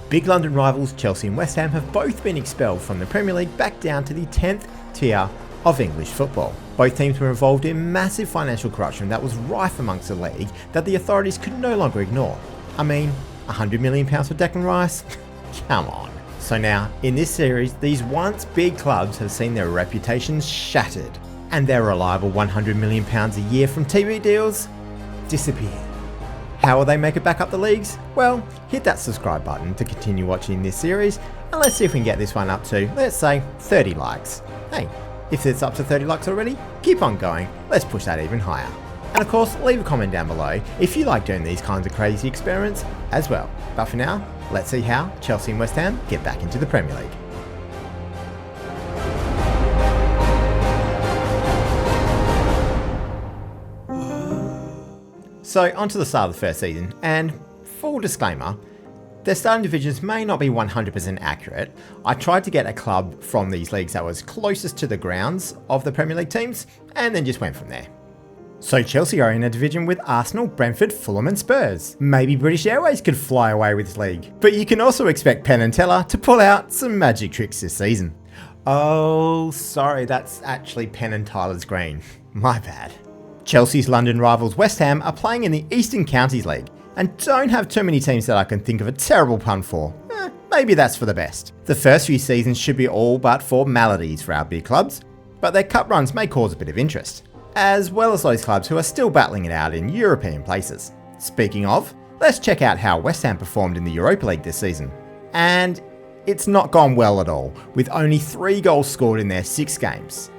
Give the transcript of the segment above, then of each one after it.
Big London rivals Chelsea and West Ham have both been expelled from the Premier League back down to the 10th tier of English football. Both teams were involved in massive financial corruption that was rife amongst the league that the authorities could no longer ignore. I mean, £100 million for Declan Rice? Come on. So now, in this series, these once big clubs have seen their reputations shattered, and their reliable £100 million a year from TV deals disappear. How will they make it back up the leagues? Well, hit that subscribe button to continue watching this series, and let's see if we can get this one up to, let's say, 30 likes. Hey, if it's up to 30 likes already, keep on going, let's push that even higher. And of course, leave a comment down below if you like doing these kinds of crazy experiments as well. But for now, let's see how Chelsea and West Ham get back into the Premier League. So onto the start of the first season, and full disclaimer, their starting divisions may not be 100% accurate. I tried to get a club from these leagues that was closest to the grounds of the Premier League teams, and then just went from there. So Chelsea are in a division with Arsenal, Brentford, Fulham and Spurs. Maybe British Airways could fly away with this league. But you can also expect Penn and Teller to pull out some magic tricks this season. Oh, sorry, that's actually Penn and Tyler's Green. My bad. Chelsea's London rivals West Ham are playing in the Eastern Counties League and don't have too many teams that I can think of a terrible pun for. Maybe that's for the best. The first few seasons should be all but formalities for our big clubs, but their cup runs may cause a bit of interest, as well as those clubs who are still battling it out in European places. Speaking of, let's check out how West Ham performed in the Europa League this season. And it's not gone well at all, with only 3 goals scored in their 6 games.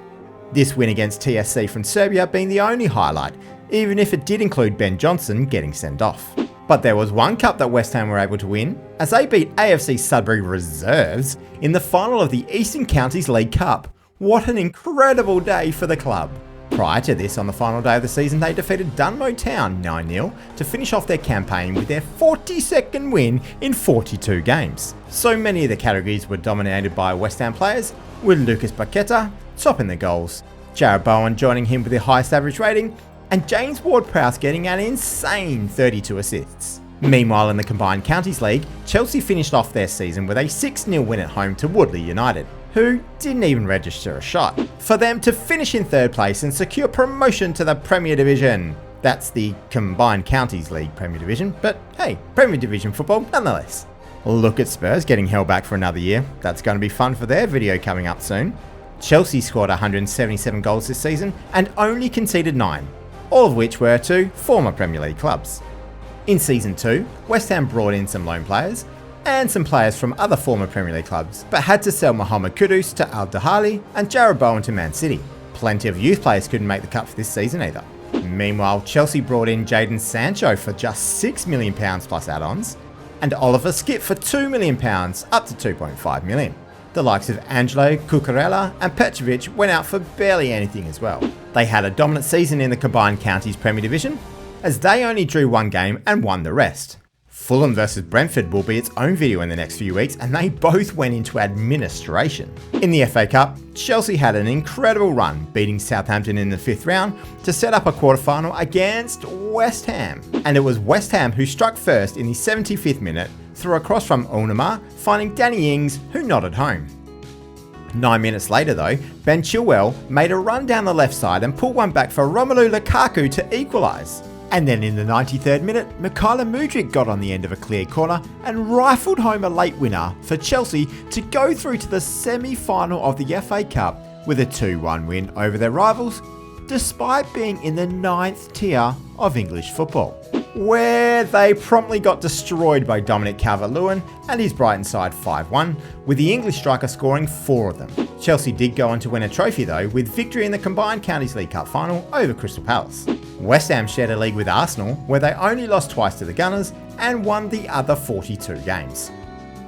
This win against TSC from Serbia being the only highlight, even if it did include Ben Johnson getting sent off. But there was one cup that West Ham were able to win, as they beat AFC Sudbury Reserves in the final of the Eastern Counties League Cup. What an incredible day for the club. Prior to this, on the final day of the season, they defeated Dunmow Town 9-0 to finish off their campaign with their 42nd win in 42 games. So many of the categories were dominated by West Ham players, with Lucas Paqueta topping the goals, Jared Bowen joining him with the highest average rating, and James Ward-Prowse getting an insane 32 assists. Meanwhile, in the Combined Counties League, Chelsea finished off their season with a 6-0 win at home to Woodley United, who didn't even register a shot, for them to finish in 3rd place and secure promotion to the Premier Division. That's the Combined Counties League Premier Division, but hey, Premier Division football nonetheless. Look at Spurs getting held back for another year. That's going to be fun for their video coming up soon. Chelsea scored 177 goals this season and only conceded 9, all of which were to former Premier League clubs. In Season 2, West Ham brought in some loan players and some players from other former Premier League clubs, but had to sell Mohamed Kudus to Al Dahali and Jared Bowen to Man City. Plenty of youth players couldn't make the cut for this season either. Meanwhile, Chelsea brought in Jadon Sancho for just £6 million plus add-ons, and Oliver Skipp for £2 million up to £2.5 million. The likes of Angelo, Cucurella and Petrovic went out for barely anything as well. They had a dominant season in the Combined Counties Premier Division, as they only drew 1 game and won the rest. Fulham vs Brentford will be its own video in the next few weeks, and they both went into administration. In the FA Cup, Chelsea had an incredible run, beating Southampton in the 5th round to set up a quarter-final against West Ham. And it was West Ham who struck first in the 75th minute through a cross from Onuma, finding Danny Ings, who nodded home. 9 minutes later though, Ben Chilwell made a run down the left side and pulled one back for Romelu Lukaku to equalise. And then in the 93rd minute, Mikhailo Mudryk got on the end of a cleared corner and rifled home a late winner for Chelsea to go through to the semi-final of the FA Cup with a 2-1 win over their rivals, despite being in the 9th tier of English football, where they promptly got destroyed by Dominic Calvert-Lewin and his Brighton side 5-1, with the English striker scoring 4 of them. Chelsea did go on to win a trophy though, with victory in the Combined Counties League Cup final over Crystal Palace. West Ham shared a league with Arsenal, where they only lost twice to the Gunners and won the other 42 games.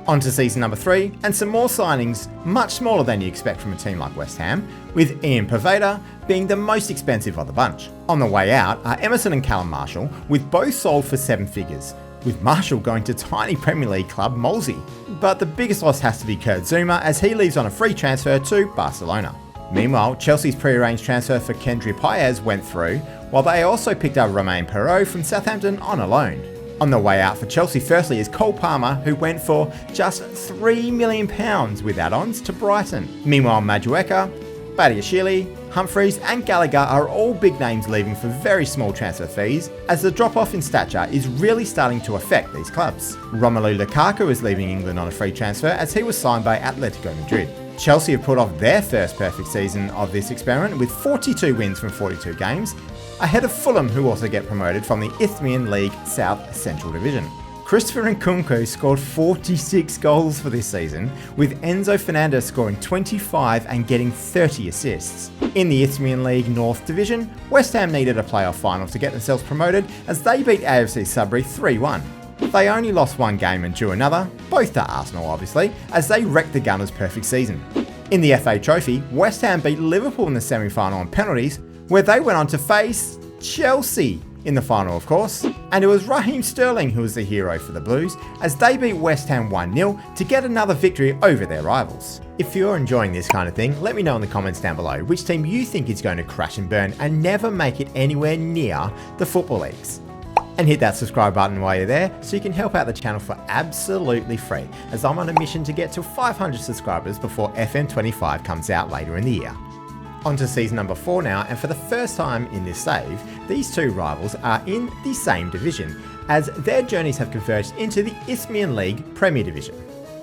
On to season number 3, and some more signings, much smaller than you expect from a team like West Ham, with Ian Poveda being the most expensive of the bunch. On the way out are Emerson and Callum Marshall, with both sold for 7 figures, with Marshall going to tiny Premier League club Molesey. But the biggest loss has to be Kurt Zouma, as he leaves on a free transfer to Barcelona. Meanwhile, Chelsea's pre-arranged transfer for Kendry Paez went through, while they also picked up Romain Perraud from Southampton on a loan. On the way out for Chelsea firstly is Cole Palmer, who went for just £3 million with add-ons to Brighton. Meanwhile, Madueka, Badiashile, Humphreys and Gallagher are all big names leaving for very small transfer fees, as the drop-off in stature is really starting to affect these clubs. Romelu Lukaku is leaving England on a free transfer as he was signed by Atletico Madrid. Chelsea have put off their first perfect season of this experiment with 42 wins from 42 games, ahead of Fulham, who also get promoted from the Isthmian League South Central Division. Christopher Nkunku scored 46 goals for this season, with Enzo Fernandez scoring 25 and getting 30 assists. In the Isthmian League North Division, West Ham needed a playoff final to get themselves promoted as they beat AFC Sudbury 3-1. They only lost one game and drew another, both to Arsenal obviously, as they wrecked the Gunners' perfect season. In the FA Trophy, West Ham beat Liverpool in the semi-final on penalties, where they went on to face Chelsea in the final, of course, and it was Raheem Sterling who was the hero for the Blues as they beat West Ham 1-0 to get another victory over their rivals. If you're enjoying this kind of thing, let me know in the comments down below which team you think is going to crash and burn and never make it anywhere near the football leagues. And hit that subscribe button while you're there so you can help out the channel for absolutely free, as I'm on a mission to get to 500 subscribers before FM25 comes out later in the year. On to season number 4 now, and for the first time in this save, these two rivals are in the same division, as their journeys have converged into the Isthmian League Premier Division.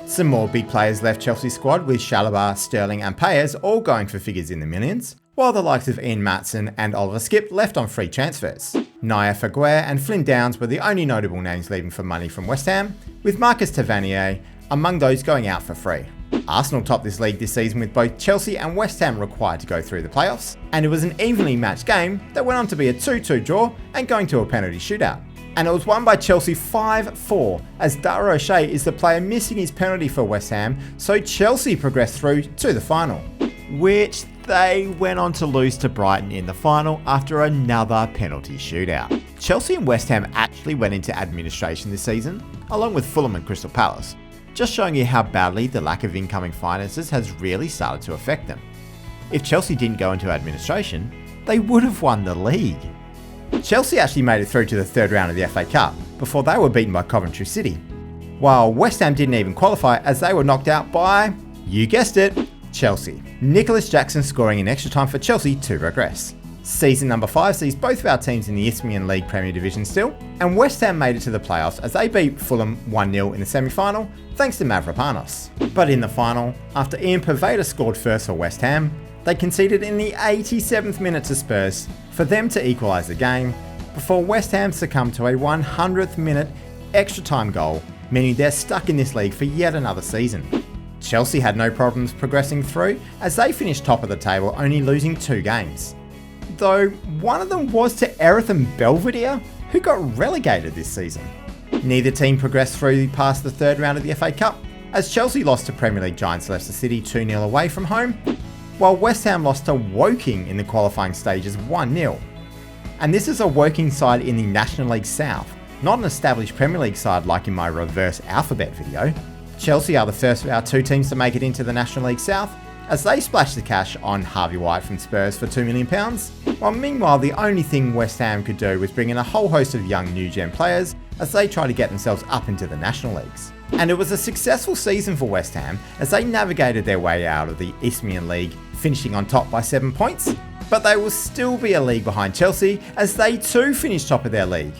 Some more big players left Chelsea's squad, with Chalobah, Sterling and Payers all going for figures in the millions, while the likes of Ian Matson and Oliver Skip left on free transfers. Naya Faguer and Flynn Downs were the only notable names leaving for money from West Ham, with Marcus Tavernier among those going out for free. Arsenal topped this league this season with both Chelsea and West Ham required to go through the playoffs, and it was an evenly matched game that went on to be a 2-2 draw and going to a penalty shootout. And it was won by Chelsea 5-4, as Dara O'Shea is the player missing his penalty for West Ham, so Chelsea progressed through to the final, which they went on to lose to Brighton in the final after another penalty shootout. Chelsea and West Ham actually went into administration this season, along with Fulham and Crystal Palace, just showing you how badly the lack of incoming finances has really started to affect them. If Chelsea didn't go into administration, they would have won the league. Chelsea actually made it through to the third round of the FA Cup before they were beaten by Coventry City, while West Ham didn't even qualify as they were knocked out by, you guessed it, Chelsea. Nicholas Jackson scoring in extra time for Chelsea to progress. Season number 5 sees both of our teams in the Isthmian League Premier Division still, and West Ham made it to the playoffs as they beat Fulham 1-0 in the semi-final thanks to Mavropanos. But in the final, after Ian Pervada scored first for West Ham, they conceded in the 87th minute to Spurs for them to equalise the game, before West Ham succumbed to a 100th minute extra time goal, meaning they're stuck in this league for yet another season. Chelsea had no problems progressing through as they finished top of the table, only losing 2 games. Though one of them was to Erith and Belvedere, who got relegated this season. Neither team progressed through past the third round of the FA Cup, as Chelsea lost to Premier League giants Leicester City 2-0 away from home, while West Ham lost to Woking in the qualifying stages 1-0. And this is a Woking side in the National League South, not an established Premier League side like in my reverse alphabet video. Chelsea are the first of our 2 teams to make it into the National League South, as they splashed the cash on Harvey White from Spurs for £2 million, while meanwhile the only thing West Ham could do was bring in a whole host of young new gen players as they try to get themselves up into the National Leagues. And it was a successful season for West Ham as they navigated their way out of the Isthmian League, finishing on top by 7 points, but they will still be a league behind Chelsea as they too finished top of their league,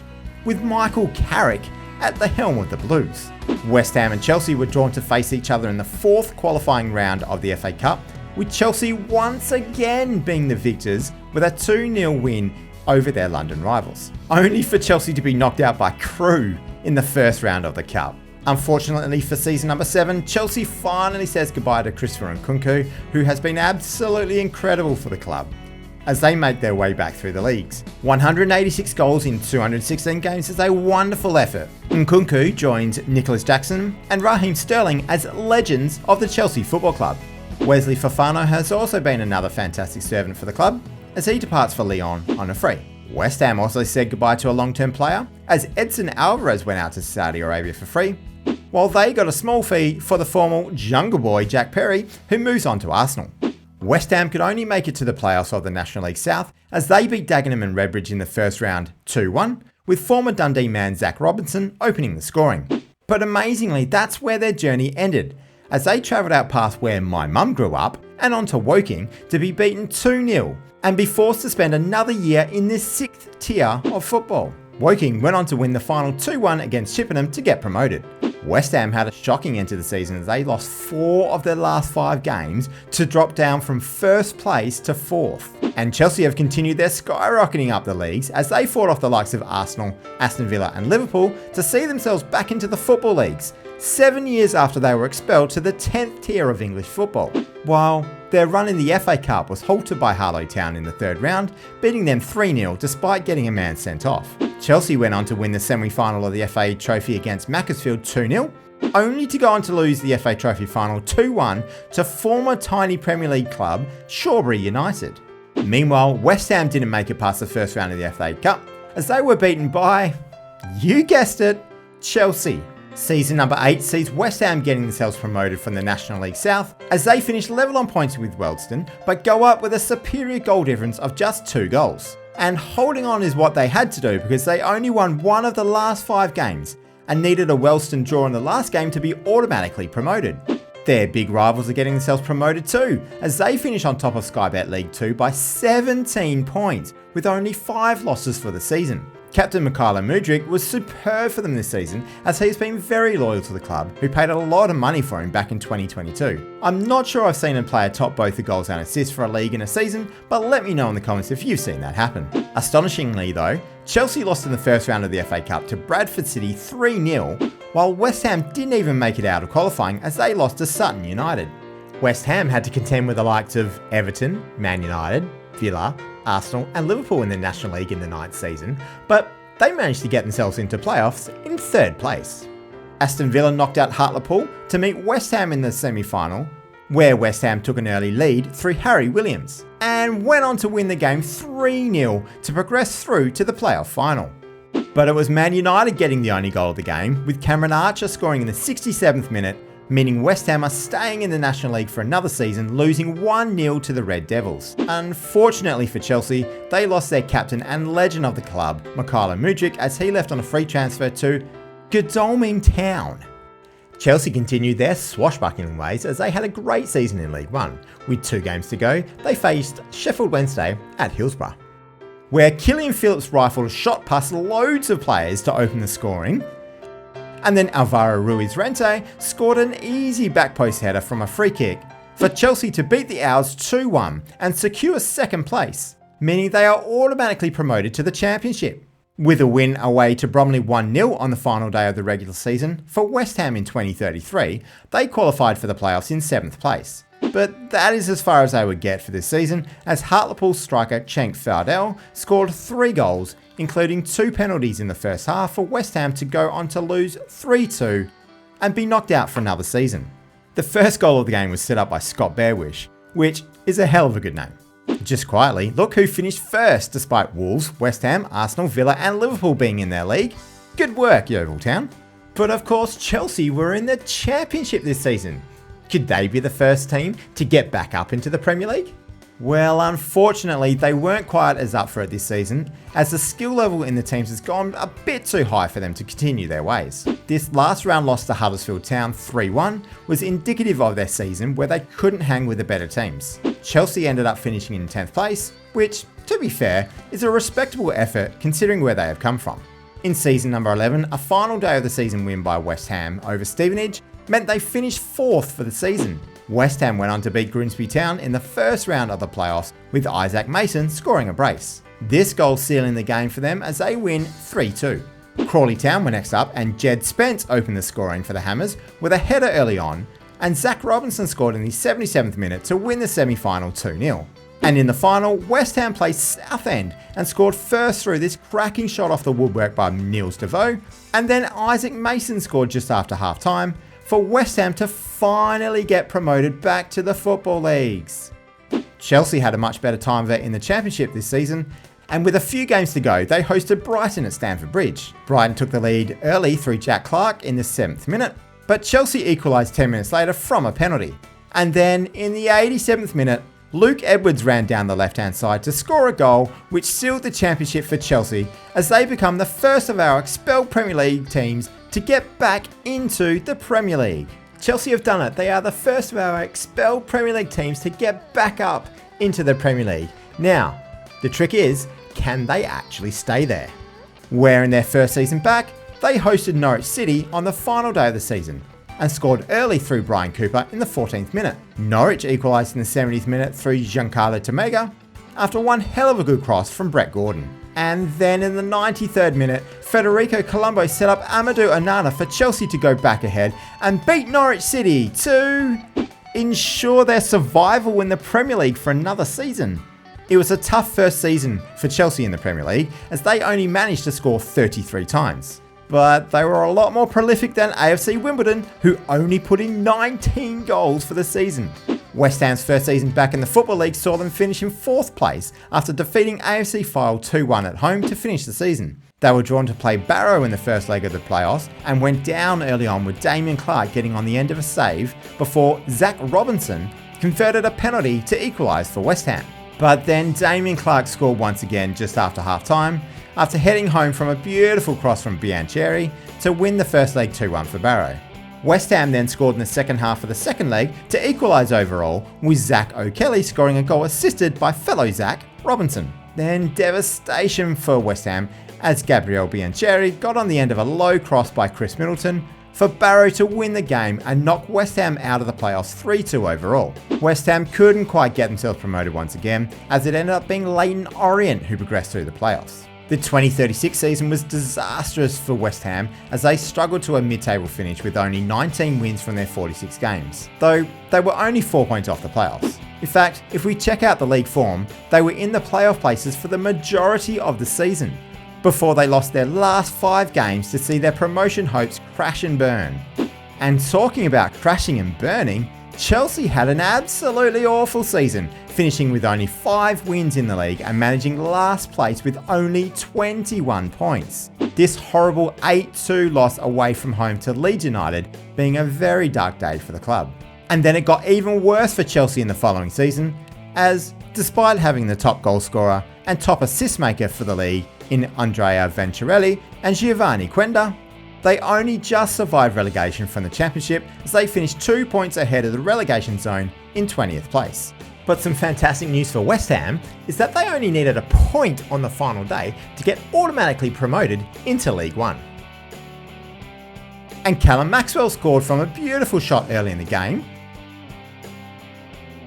with Michael Carrick at the helm of the Blues. West Ham and Chelsea were drawn to face each other in the 4th qualifying round of the FA Cup, with Chelsea once again being the victors with a 2-0 win over their London rivals, only for Chelsea to be knocked out by Crewe in the first round of the Cup. Unfortunately for season number 7, Chelsea finally says goodbye to Christopher Nkunku, who has been absolutely incredible for the club, as they make their way back through the leagues. 186 goals in 216 games is a wonderful effort. Nkunku joins Nicholas Jackson and Raheem Sterling as legends of the Chelsea Football Club. Wesley Fofana has also been another fantastic servant for the club, as he departs for Lyon on a free. West Ham also said goodbye to a long-term player, as Edson Alvarez went out to Saudi Arabia for free, while they got a small fee for the former Jungle Boy Jack Perry, who moves on to Arsenal. West Ham could only make it to the playoffs of the National League South as they beat Dagenham and Redbridge in the first round 2-1, with former Dundee man Zach Robinson opening the scoring. But amazingly, that's where their journey ended, as they travelled out past where my mum grew up and on to Woking to be beaten 2-0 and be forced to spend another year in this 6th tier of football. Woking went on to win the final 2-1 against Chippenham to get promoted. West Ham had a shocking end to the season as they lost 4 of their last 5 games to drop down from 1st place to 4th. And Chelsea have continued their skyrocketing up the leagues as they fought off the likes of Arsenal, Aston Villa and Liverpool to see themselves back into the football leagues, 7 years after they were expelled to the 10th tier of English football. While their run in the FA Cup was halted by Harlow Town in the 3rd round, beating them 3-0 despite getting a man sent off. Chelsea went on to win the semi-final of the FA Trophy against Macclesfield 2-0, only to go on to lose the FA Trophy final 2-1 to former tiny Premier League club Shawbury United. Meanwhile, West Ham didn't make it past the 1st round of the FA Cup as they were beaten by, you guessed it, Chelsea. Season number 8 sees West Ham getting themselves promoted from the National League South as they finish level on points with Wealdstone but go up with a superior goal difference of just 2 goals. And holding on is what they had to do because they only won 1 of the last 5 games and needed a Wealdstone draw in the last game to be automatically promoted. Their big rivals are getting themselves promoted too, as they finish on top of Sky Bet League 2 by 17 points, with only 5 losses for the season. Captain Mykhailo Mudryk was superb for them this season, as he's been very loyal to the club, who paid a lot of money for him back in 2022. I'm not sure I've seen a player top both the goals and assists for a league in a season, but let me know in the comments if you've seen that happen. Astonishingly though, Chelsea lost in the 1st round of the FA Cup to Bradford City 3-0, while West Ham didn't even make it out of qualifying as they lost to Sutton United. West Ham had to contend with the likes of Everton, Man United, Villa, Arsenal and Liverpool in the National League in the 9th season, but they managed to get themselves into playoffs in 3rd place. Aston Villa knocked out Hartlepool to meet West Ham in the semi-final, where West Ham took an early lead through Harry Williams, and went on to win the game 3-0 to progress through to the playoff final. But it was Man United getting the only goal of the game, with Cameron Archer scoring in the 67th minute, meaning West Ham are staying in the National League for another season, losing 1-0 to the Red Devils. Unfortunately for Chelsea, they lost their captain and legend of the club, Mykhailo Mudryk, as he left on a free transfer to Godalming Town. Chelsea continued their swashbuckling ways as they had a great season in League One. With 2 games to go, they faced Sheffield Wednesday at Hillsborough, where Killian Phillips rifled a shot past loads of players to open the scoring. And then Alvaro Ruiz Rente scored an easy back post header from a free kick for Chelsea to beat the Owls 2-1 and secure 2nd place, meaning they are automatically promoted to the Championship. With a win away to Bromley 1-0 on the final day of the regular season for West Ham in 2033, they qualified for the playoffs in 7th place. But that is as far as they would get for this season, as Hartlepool striker Cenk Fardel scored 3 goals, including 2 penalties in the first half for West Ham to go on to lose 3-2 and be knocked out for another season. The first goal of the game was set up by Scott Bearwish, which is a hell of a good name. Just quietly, look who finished first despite Wolves, West Ham, Arsenal, Villa and Liverpool being in their league. Good work, Yeovil Town. But of course, Chelsea were in the Championship this season. Could they be the first team to get back up into the Premier League? Well, unfortunately, they weren't quite as up for it this season, as the skill level in the teams has gone a bit too high for them to continue their ways. This last round loss to Huddersfield Town 3-1 was indicative of their season where they couldn't hang with the better teams. Chelsea ended up finishing in 10th place, which, to be fair, is a respectable effort considering where they have come from. In season number 11, a final day of the season win by West Ham over Stevenage meant they finished 4th for the season. West Ham went on to beat Grimsby Town in the 1st round of the playoffs, with Isaac Mason scoring a brace. This goal sealing the game for them as they win 3-2. Crawley Town were next up and Jed Spence opened the scoring for the Hammers with a header early on, and Zach Robinson scored in the 77th minute to win the semi-final 2-0. And in the final, West Ham played Southend and scored first through this cracking shot off the woodwork by Niels DeVoe, and then Isaac Mason scored just after half-time for West Ham to finally get promoted back to the football leagues. Chelsea had a much better time of it in the Championship this season, and with a few games to go, they hosted Brighton at Stamford Bridge. Brighton took the lead early through Jack Clark in the 7th minute, but Chelsea equalised 10 minutes later from a penalty. And then in the 87th minute, Luke Edwards ran down the left-hand side to score a goal which sealed the championship for Chelsea as they become the first of our expelled Premier League teams to get back into the Premier League. Chelsea have done it. They are the first of our expelled Premier League teams to get back up into the Premier League. Now, the trick is, can they actually stay there? Where in their first season back, they hosted Norwich City on the final day of the season and scored early through Brian Cooper in the 14th minute. Norwich equalised in the 70th minute through Giancarlo Tamega after one hell of a good cross from Brett Gordon. And then in the 93rd minute, Federico Colombo set up Amadou Onana for Chelsea to go back ahead and beat Norwich City to ensure their survival in the Premier League for another season. It was a tough first season for Chelsea in the Premier League as they only managed to score 33 times. But they were a lot more prolific than AFC Wimbledon, who only put in 19 goals for the season. West Ham's first season back in the Football League saw them finish in 4th place after defeating AFC Fylde 2-1 at home to finish the season. They were drawn to play Barrow in the first leg of the playoffs and went down early on with Damien Clark getting on the end of a save before Zach Robinson converted a penalty to equalise for West Ham. But then Damien Clark scored once again just after half-time, after heading home from a beautiful cross from Biancheri to win the first leg 2-1 for Barrow. West Ham then scored in the second half of the second leg to equalise overall, with Zach O'Kelly scoring a goal assisted by fellow Zach Robinson. Then devastation for West Ham as Gabriel Biancheri got on the end of a low cross by Chris Middleton for Barrow to win the game and knock West Ham out of the playoffs 3-2 overall. West Ham couldn't quite get themselves promoted once again, as it ended up being Leyton Orient who progressed through the playoffs. The 2036 season was disastrous for West Ham as they struggled to a mid-table finish with only 19 wins from their 46 games, though they were only 4 points off the playoffs. In fact, if we check out the league form, they were in the playoff places for the majority of the season, before they lost their last 5 games to see their promotion hopes crash and burn. And talking about crashing and burning, Chelsea had an absolutely awful season, finishing with only 5 wins in the league and managing last place with only 21 points. This horrible 8-2 loss away from home to Leeds United being a very dark day for the club. And then it got even worse for Chelsea in the following season, as despite having the top goal scorer and top assist maker for the league in Andrea Venturelli and Giovanni Quenda, they only just survived relegation from the Championship as they finished 2 points ahead of the relegation zone in 20th place. But some fantastic news for West Ham is that they only needed a point on the final day to get automatically promoted into League One. And Callum Maxwell scored from a beautiful shot early in the game,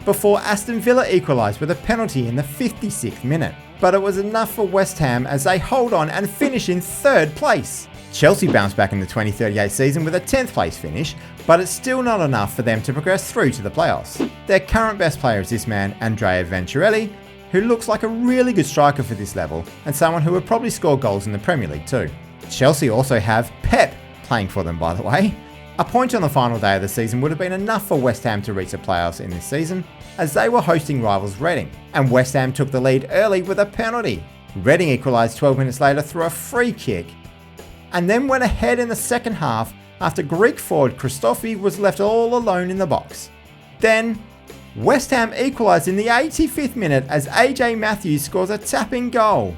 before Aston Villa equalised with a penalty in the 56th minute. But it was enough for West Ham as they hold on and finish in 3rd place. Chelsea bounced back in the 2038 season with a 10th place finish, but it's still not enough for them to progress through to the playoffs. Their current best player is this man, Andrea Venturelli, who looks like a really good striker for this level and someone who would probably score goals in the Premier League too. Chelsea also have Pep playing for them, by the way. A point on the final day of the season would have been enough for West Ham to reach the playoffs in this season, as they were hosting rivals Reading, and West Ham took the lead early with a penalty. Reading equalised 12 minutes later through a free kick, and then went ahead in the second half after Greek forward Christofi was left all alone in the box. Then, West Ham equalised in the 85th minute as AJ Matthews scores a tap-in goal.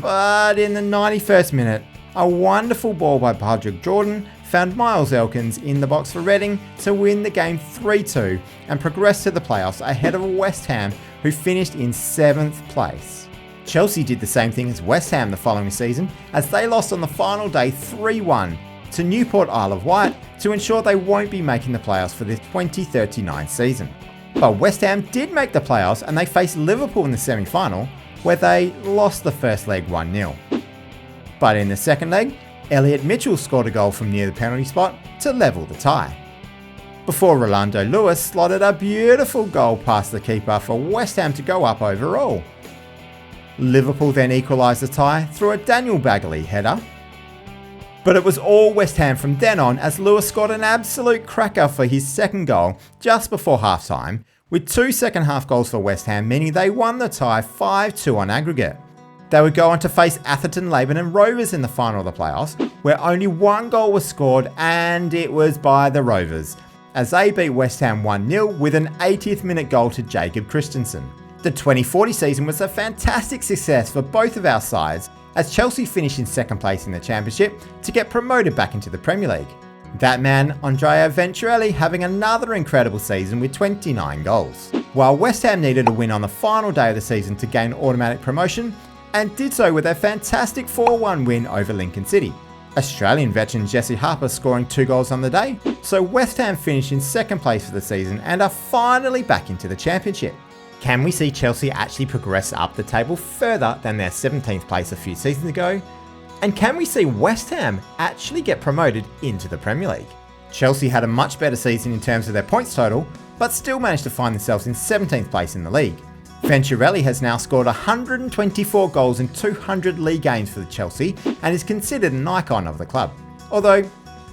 But in the 91st minute, a wonderful ball by Patrick Jordan found Miles Elkins in the box for Reading to win the game 3-2 and progress to the playoffs ahead of West Ham, who finished in 7th place. Chelsea did the same thing as West Ham the following season, as they lost on the final day 3-1 to Newport Isle of Wight to ensure they won't be making the playoffs for the 2039 season. But West Ham did make the playoffs and they faced Liverpool in the semi-final, where they lost the first leg 1-0. But in the second leg, Elliot Mitchell scored a goal from near the penalty spot to level the tie, before Rolando Lewis slotted a beautiful goal past the keeper for West Ham to go up overall. Liverpool then equalised the tie through a Daniel Bagley header. But it was all West Ham from then on, as Lewis scored an absolute cracker for his second goal just before half-time, with 2 second-half goals for West Ham, meaning they won the tie 5-2 on aggregate. They would go on to face Atherton, Laban and Rovers in the final of the playoffs, where only 1 goal was scored, and it was by the Rovers, as they beat West Ham 1-0 with an 80th minute goal to Jacob Christensen. The 2040 season was a fantastic success for both of our sides, as Chelsea finished in second place in the Championship to get promoted back into the Premier League. That man, Andrea Venturelli, having another incredible season with 29 goals. While West Ham needed a win on the final day of the season to gain automatic promotion, and did so with a fantastic 4-1 win over Lincoln City. Australian veteran Jesse Harper scoring 2 goals on the day, so West Ham finished in second place for the season and are finally back into the Championship. Can we see Chelsea actually progress up the table further than their 17th place a few seasons ago? And can we see West Ham actually get promoted into the Premier League? Chelsea had a much better season in terms of their points total, but still managed to find themselves in 17th place in the league. Venturelli has now scored 124 goals in 200 league games for Chelsea and is considered an icon of the club. Although,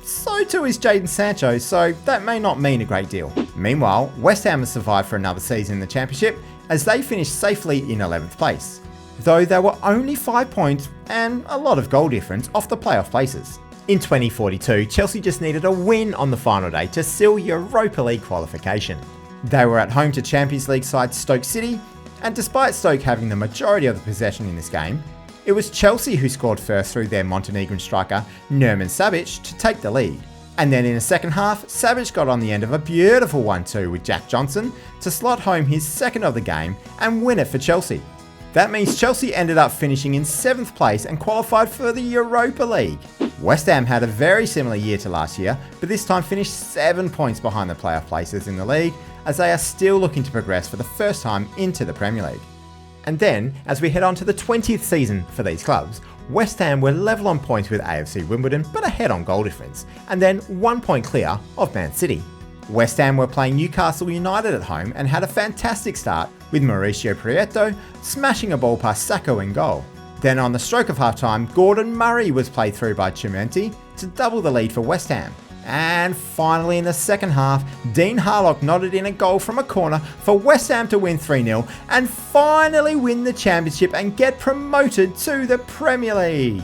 so too is Jadon Sancho, so that may not mean a great deal. Meanwhile, West Ham has survived for another season in the Championship as they finished safely in 11th place, though they were only 5 points and a lot of goal difference off the playoff places. In 2042, Chelsea just needed a win on the final day to seal Europa League qualification. They were at home to Champions League side Stoke City, and despite Stoke having the majority of the possession in this game, it was Chelsea who scored first through their Montenegrin striker Nermin Savic to take the lead. And then in the second half, Savic got on the end of a beautiful 1-2 with Jack Johnson to slot home his second of the game and win it for Chelsea. That means Chelsea ended up finishing in 7th place and qualified for the Europa League. West Ham had a very similar year to last year, but this time finished 7 points behind the playoff places in the league, as they are still looking to progress for the first time into the Premier League. And then, as we head on to the 20th season for these clubs, West Ham were level on points with AFC Wimbledon, but ahead on goal difference, and then 1 point clear of Man City. West Ham were playing Newcastle United at home and had a fantastic start, with Mauricio Prieto smashing a ball past Sacco in goal. Then on the stroke of half-time, Gordon Murray was played through by Chimenti to double the lead for West Ham. And finally in the second half, Dean Harlock nodded in a goal from a corner for West Ham to win 3-0 and finally win the Championship and get promoted to the Premier League.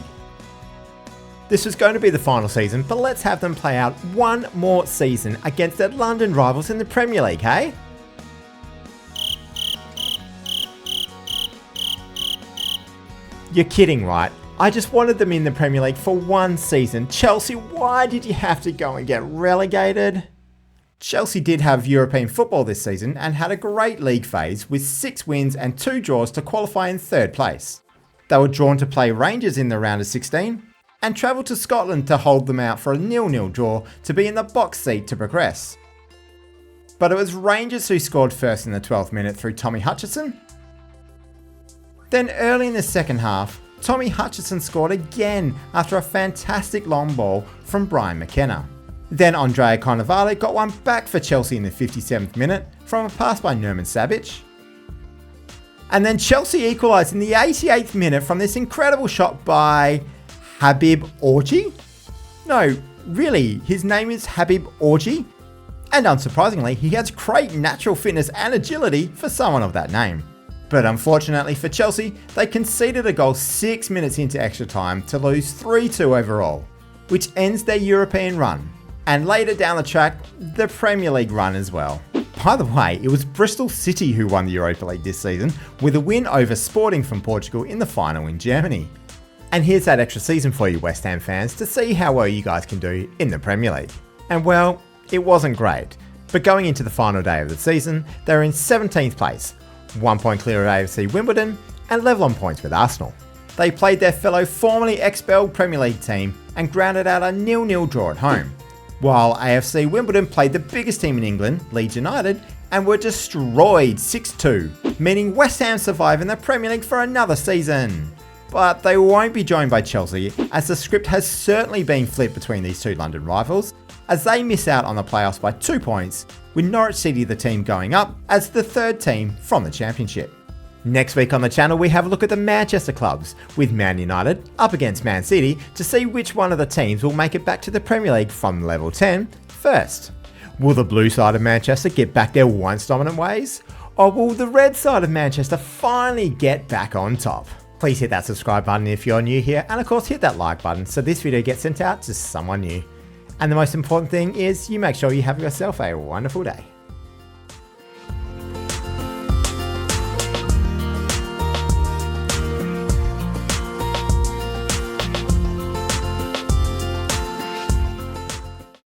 This was going to be the final season, but let's have them play out one more season against their London rivals in the Premier League, hey? You're kidding, right? I just wanted them in the Premier League for one season. Chelsea, why did you have to go and get relegated? Chelsea did have European football this season and had a great league phase with 6 wins and 2 draws to qualify in 3rd place. They were drawn to play Rangers in the round of 16 and travelled to Scotland to hold them out for a 0-0 draw to be in the box seat to progress. But it was Rangers who scored first in the 12th minute through Tommy Hutchison. Then early in the second half, Tommy Hutchison scored again after a fantastic long ball from Brian McKenna. Then Andrea Cannavale got one back for Chelsea in the 57th minute from a pass by Nermin Savic. And then Chelsea equalised in the 88th minute from this incredible shot by Habib Orji? No, really, his name is Habib Orji? And unsurprisingly, he has great natural fitness and agility for someone of that name. But unfortunately for Chelsea, they conceded a goal 6 minutes into extra time to lose 3-2 overall, which ends their European run, and later down the track, the Premier League run as well. By the way, it was Bristol City who won the Europa League this season, with a win over Sporting from Portugal in the final in Germany. And here's that extra season for you West Ham fans to see how well you guys can do in the Premier League. And well, it wasn't great, but going into the final day of the season, they were in 17th place, 1 point clear of AFC Wimbledon, and level on points with Arsenal. They played their fellow formerly expelled Premier League team and grounded out a 0-0 draw at home, while AFC Wimbledon played the biggest team in England, Leeds United, and were destroyed 6-2, meaning West Ham survive in the Premier League for another season. But they won't be joined by Chelsea, as the script has certainly been flipped between these two London rivals, as they miss out on the playoffs by 2 points, with Norwich City the team going up as the 3rd team from the Championship. Next week on the channel we have a look at the Manchester clubs, with Man United up against Man City to see which one of the teams will make it back to the Premier League from level 10 first. Will the blue side of Manchester get back their once dominant ways? Or will the red side of Manchester finally get back on top? Please hit that subscribe button if you're new here, and of course hit that like button so this video gets sent out to someone new. And the most important thing is you make sure you have yourself a wonderful day.